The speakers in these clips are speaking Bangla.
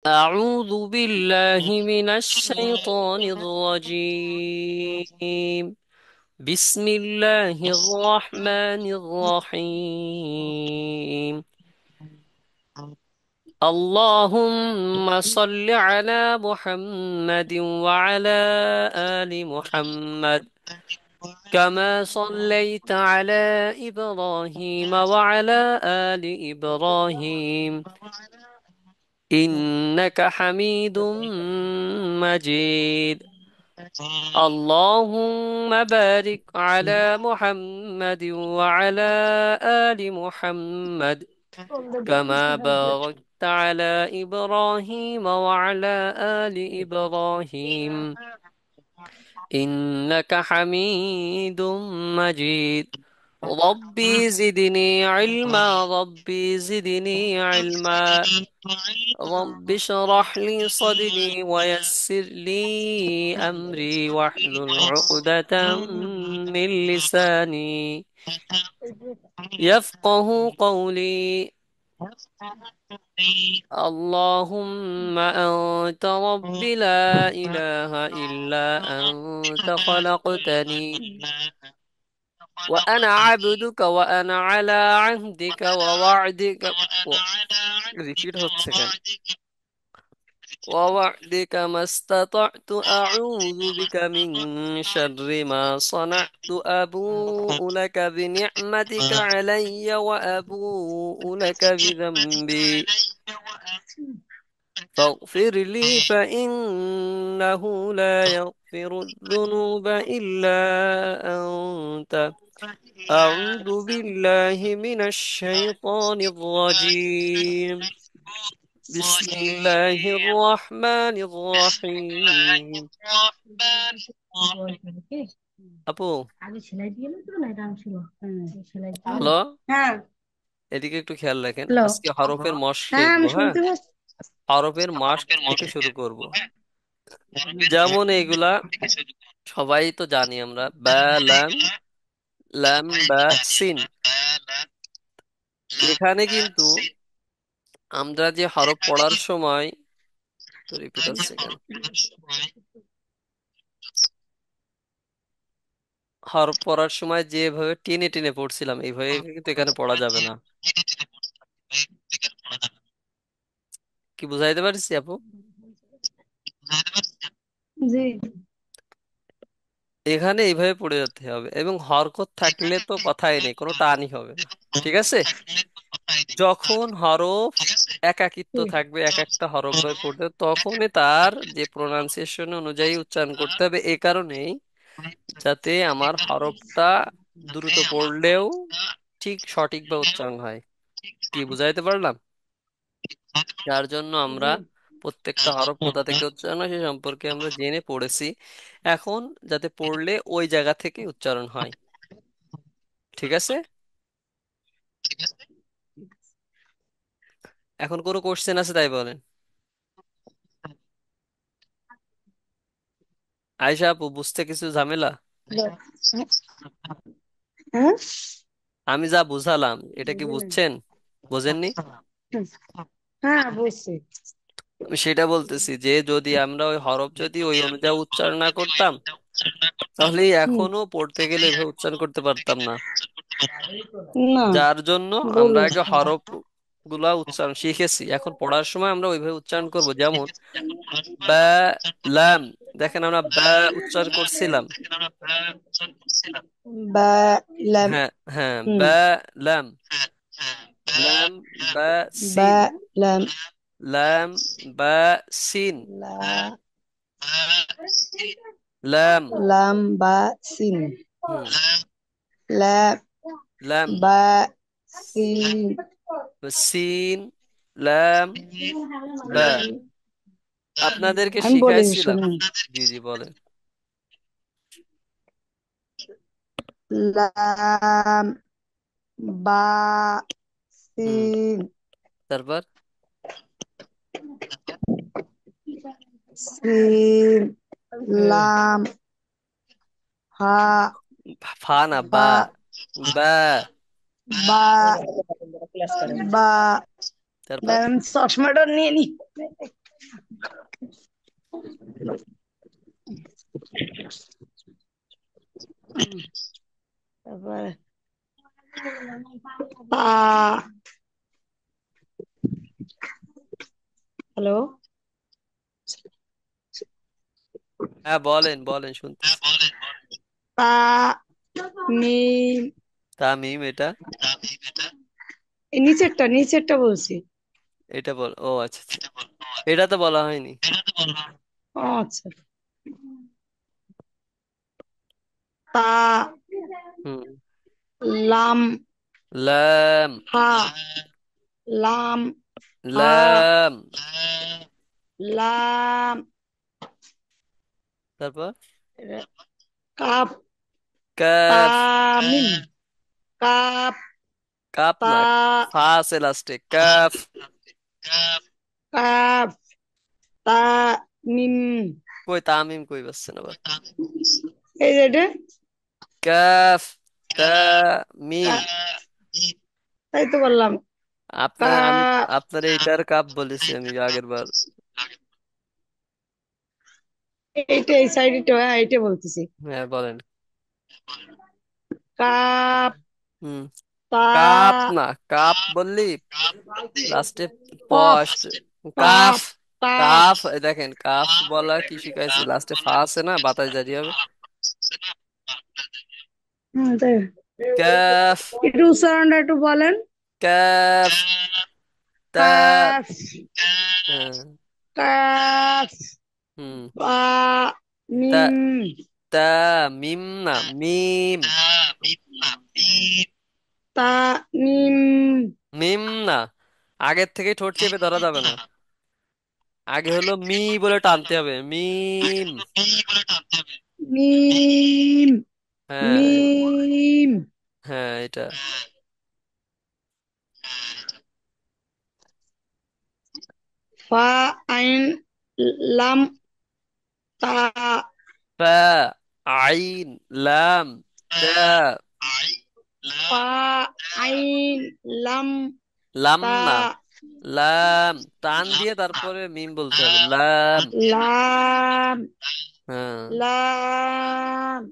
أعوذ بالله من الشيطان الرجيم. بسم الله الرحمن الرحيم. اللهم صل على محمد وعلى آل محمد كما صليت على إبراهيم وعلى آل إبراهيم إنك حميد مجيد. اللهم بارك على محمد وعلى آل محمد كما باركت على إبراهيم وعلى آل إبراهيم إنك حميد مجيد. ربي زدني علما، ربي زدني علما. رب اشرح لي صدري ويسر لي أمري واحلل عقدة من لساني يفقه قولي. اللهم أنت رب لا إله إلا أنت خلقتني وأنا عبدك وأنا على عهدك ووعدك রিপিট হচ্ছে কেন ووعدك ما استطعت أعوذ بك من شر ما صنعت أبوء لك بنعمتك علي وأبوء لك بذنبي فاغفر لي فإنه لا يغفر الذنوب إلا أنت. أعوذ بالله من الشيطان الرجيم. بسم الله الرحمن الرحيم. আপু, হ্যালো, হ্যাঁ। এদিকে একটু খেয়াল রাখেন। হ্যালো। আজকে হরফের মশ হ্যাঁ, শিখবো। আমি হ্যাঁ, শুনতে পাচ্ছি। হরফের মাস থেকে শুরু করব। যেমন এইগুলা সবাই তো জানি আমরা, বা, লাম, লাম বা সিন। এখানে কিন্তু আমরা যে হরফ পড়ার সময়, তো রিপিট হচ্ছে কেন, হরফ পড়ার সময় যেভাবে টেনে টেনে পড়ছিলাম এইভাবে কিন্তু এখানে পড়া যাবে না। কি বুঝাইতে পারছি আপু? জি। এখানে এইভাবে পড়ে যেতে হবে এবং হরকত থাকলে তো কথাই নেই, কোনো টানই হবে না। ঠিক আছে? যখন হরফ একাকিত্ব জি। থাকবে এক একটা হরফ ভাবে পড়তে হবে, তখনই তার যে প্রোনাউন্সিয়েশন অনুযায়ী উচ্চারণ করতে হবে। এই কারণেই যাতে আমার হরফটা দ্রুত পড়লেও ঠিক সঠিকভাবে উচ্চারণ হয়। কি বুঝাইতে পারলাম? যার জন্য আমরা জি। প্রত্যেকটা হরফ কোথা থেকে উচ্চারণ হয় সে সম্পর্কে আমরা জেনে পড়েছি। এখন যাতে পড়লে ওই জায়গা থেকে উচ্চারণ হয়। ঠিক আছে? এখন কোনো কোশ্চেন আছে তাই বলেন। আয়শা আপু, বুঝতে কিছু ঝামেলা? হ্যাঁ। আমি যা বুঝালাম এটা কি বুঝি নাই। বুঝছেন? বোঝেননি? হ্যাঁ, বুঝছি। আমি সেটা বলতেছি যে যদি আমরা ওই হরফ যদি ওই অনুযায়ী উচ্চারণ না করতাম তাহলে হুম। এখনো পড়তে গেলে এভাবে উচ্চারণ করতে পারতাম না। না, যার জন্য আমরা আগে বলেছি। হরফ গুলা উচ্চারণ শিখেছি, এখন পড়ার সময় আমরা ওইভাবে উচ্চারণ করব। যেমন বা, লাম, দেখেন আমরা বা উচ্চারণ করছিলাম। বা, লাম। হ্যাঁ, হ্যাঁ, হুম। বা, লাম, লাম বা বা, সিন, লাম। লাম বা সিন, লা, লাম, লাম বা সিন। হুম, লা, লাম, বা, সিন। সিন, লাম, বা। আপনাদেরকে আমি বলেছি, শিখাইছিলাম। শুনুন। জি জি বলেন। লাম, বা, হুম, সিন। তারপর সিন, হ্যাঁ, লাম, হা, ফা না, বা, বা, বা, বা, বা। তারপর দাঁড়ান, চশমাটা নিয়ে নি। হ্যালো। হ্যাঁ, বলেন বলেন, শুনতেছি। তা মিম। তামিম, এটা? এই নিচেরটা নিচেরটা বলছি। এটা বল, ও আচ্ছা আচ্ছা, এটা তো বলা হয়নি। ও আচ্ছা। তা হুম। লাম লাম। হা লাম হা লাম। লাম তারপর cup calf. Tamim cup cup তা না, ফা আছে লাস্টে, কাফ। কাপ তামিম। কই তামিম কই পাচ্ছেন আবার? এই যে এটা। কাফ তা মিম। তাই তো বললাম। আপনার আমি কাপ আপনার এইটার কাপ বলেছি আমি আগের বার। এইটা এই সাইডে, হ্যাঁ এইটা বলতেছি। হ্যাঁ, বলেন। কাপ হুম। কাপ তা না, কাপ বললি লাস্টে cough post. Cuff. Cup cup. Cuff, এই দেখেন, কাফ বলা কি শিখাইছি, লাস্টে ফা আছে না, বাতাস জারি হবে। তাই। কাফ। একটু উচ্চারণটা একটু বলেন। কাফ তা। কাফ হ্যাঁ। কাফ হুম। বা তা মিম তা মিম না, মিম। তা মিম মিম না, আগের থেকে ঠোঁট চেপে ধরা যাবে না। আগে হলো মি বলে টানতে হবে, মিম। মিম হ্যাঁ। মিম হ্যাঁ, এটা। ফা আইন লাম তা ফা আইন লাম তা। ফা আইন লাম লাম তা না, লাম টান দিয়ে তারপরে মিম বলতে হবে, লাম। লাম হ্যাঁ। লাম।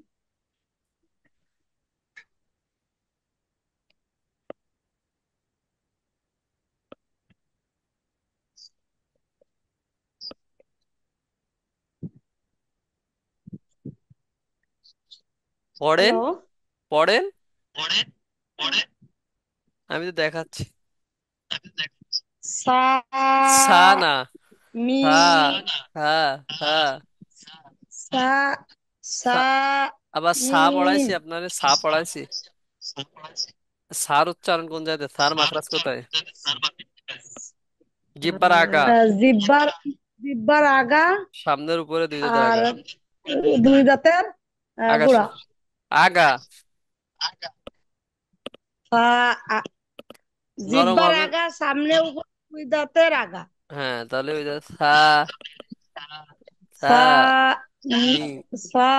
পড়েন, হ্যালো। পড়েন, আমি তো দেখাচ্ছি। সা সা না, মি থা। থা। থা। সা সা। সা আবার সা মিম পড়াইছি আপনারে, সা পড়াইছি। সার উচ্চারণ কোন জায়গায়, সার মাখরাজ কোথায়? জিব্বার আগা। জিব্বার জিব্বার আগা সামনের উপরে দুই দাঁতের আর আগা। দুই দাঁতের আগা গোড়া। আগা। সা নরম জিব্বার হবে। আগা সামনে উপর দুই দাঁতের আগা। হ্যাঁ, তাহলে ওই যে সা। সা সা মি। সা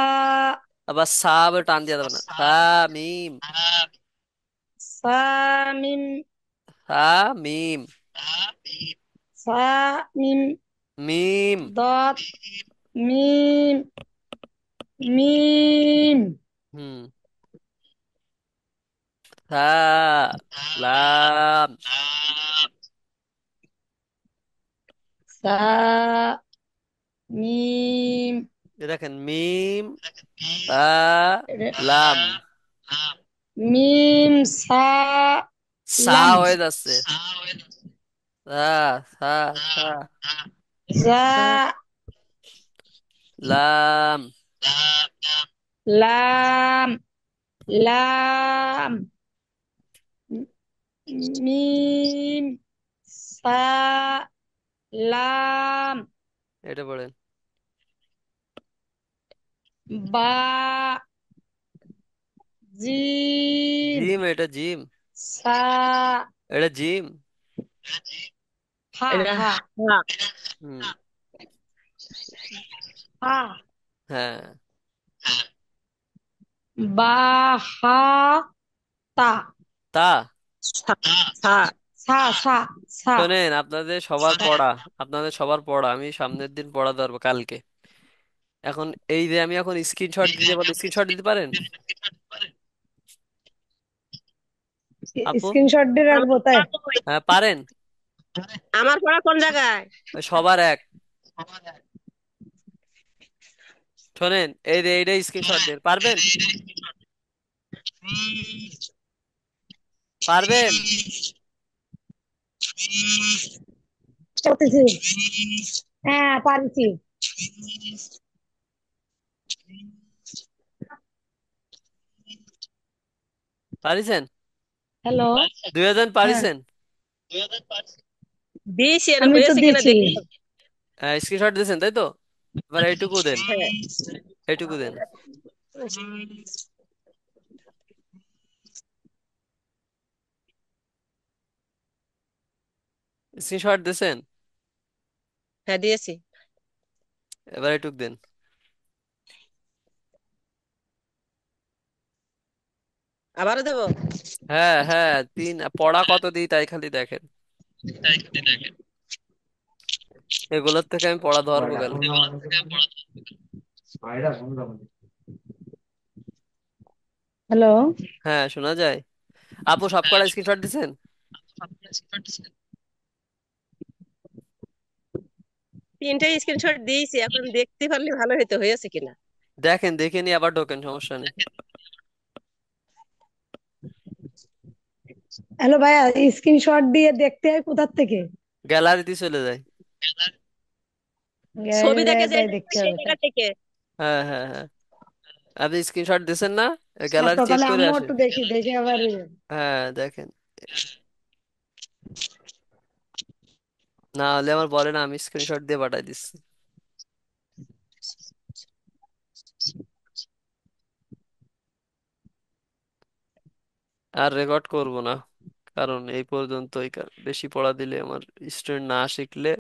আবার সা আবার টান দিয়ে দেবে না, সা মিম। সা মিম সা মিম। সা মিম মিম। দত মিম মিম হুম। সা লাম। সা মিম এ দেখেন, মিম সা লাম। মিম সা সা লাম হয়ে যাচ্ছে, সা। সা। সা। জা সা। লাম। লাম লাম মিম সা লাম এটা পড়েন। বা জিম জিম, এটা জিম। সা এটা জিম। হা হা হা হুম। হা হ্যাঁ। বা হা তা তা। সা সা সা সা সা শোনেন, আপনাদের সবার পড়া, আপনাদের সবার পড়া আমি সামনের দিন পড়াতে পারবো কালকে। এখন এই যে আমি এখন স্ক্রিনশট দিতে পারি, স্ক্রিনশট দিতে পারেন? আপু, স্ক্রিনশট দিয়ে আমার রাখবো তাই? পড়া কই? হ্যাঁ পারেন। আমার পড়া কোন জায়গায়? ওই সবার এক। শোনেন, এই যে এইটা স্ক্রিনশট দেন, পারবেন? পারবেন? করতেছি। হ্যাঁ, পারছি। পারিছেন? হ্যালো। 2000 হ্যাঁ, পারিছেন? দিয়েছি, না আমি তো হয়েছে কিনা দিছি। দেখতে হবে। স্ক্রিনশট দিয়েছেন তাই তো? এবার এইটুকু দেন। হ্যাঁ। এইটুকু দেন। স্ক্রিনশট দিয়েছেন? হ্যাঁ দিয়েছি। এবার এইটুকু দেন। আবারও দেবো? হ্যাঁ হ্যাঁ, পড়া কত দিই তাই খালি দেখেন। এগুলোর থেকে আমি পড়া ধরবো গেল। হ্যালো। হ্যাঁ, শোনা যায়। আপু, সব কটা স্ক্রিনশট দিছেন? তিনটে স্ক্রিনশট দিয়েছি, এখন দেখতে পারলে ভালো হতো, হয়েছে কিনা। দেখেন, দেখে নিয়ে আবার ঢোকেন, সমস্যা নেই। হ্যালো ভাইয়া, স্ক্রিনশট দিয়ে দেখতে হয় কোথার থেকে? গ্যালারিতে চলে যায়। ছবি দেখে যে গ্যালারিতে জায়গা, দেখতে সেই হবে তাই? জায়গা থেকে। হ্যাঁ হ্যাঁ হ্যাঁ, আপনি স্ক্রিনশট দিছেন না? গ্যালারি আচ্ছা, চেক তাহলে করে আমিও আসেন। একটু দেখি, দেখে আবার হ্যাঁ দেখেন, না হলে আমার বলেন, আমি স্ক্রিনশট দিয়ে পাঠাই দিচ্ছি। আর রেকর্ড করব না, কারণ এই পর্যন্তই। বেশি পড়া দিলে আমার স্টুডেন্ট না শিখলে